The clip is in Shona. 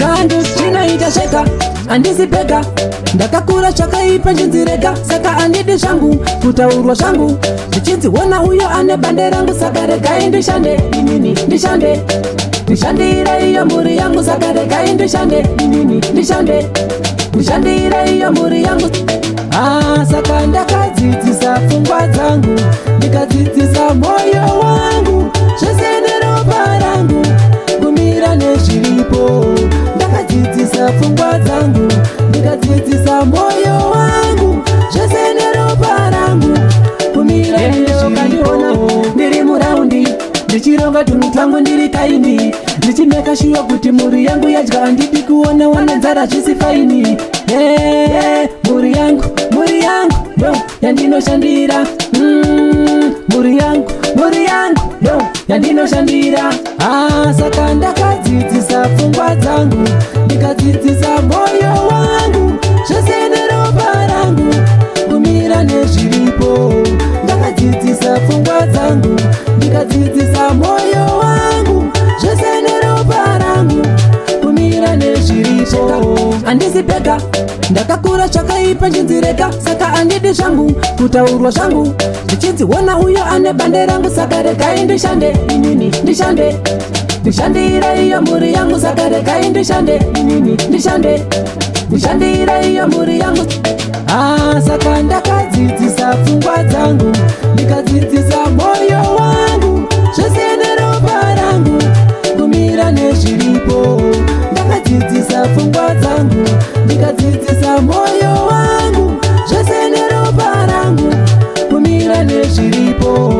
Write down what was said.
changu chinoita sheka andisi pega ndakakura chakaipa chinzirega saka andidi shangu kutaurwa shangu zichinziona uyo ane bande rangu saka regai ndishande inini ndishande ndishandira iyo mhuri yangu saka regai ndishande inini ndishande ndishandira iyo mhuri yangu saka ndakadzidzisa pfungwa dzangu ndikadzidzisa moyo wangu zvese neropa rangu kumira nezviripo ndakadzidzisa pfungwa dzangu ndikadzidzisa moyo wangu zvese neropa rangu kumira nezviripo ndiri muraundi ndichironga tunhu twangu ndiri kaini ndichimeka shuwa kuti mhuri yangu yadya handidi kuona wana nzara zvisi faini mhuri yangu yo yandinoshandira mhuri yangu yo yandinoshandira saka ndakadzidzisa pfungwa dzangu ndikadzidzisa moyo wangu zvese neropa rangu kumira nezviripo ndakadzidzisa pfungwa dzangu ndikadzidzisa moyo wangu zvese neropa rangu kumira nezviripo handisi pega ndakakura chakaipa chinzireka saka handidi shangu kutaurwa shangu ndichinziona uyo ane bande rangu saka regai ndishande inini ndishande ndishandira iyo mhuri yangu saka regai ndishande inini ndishande ndishandira iyo mhuri yangu saka ndakadzidzisa pfungwa dzangu ndikadzidzisa moyo wangu zvese neropa rangu kumira nezviripo ndakadzidzisa pfungwa dzangu ndikadzidzisa moyo wangu zvese neropa rangu kumira nezviripo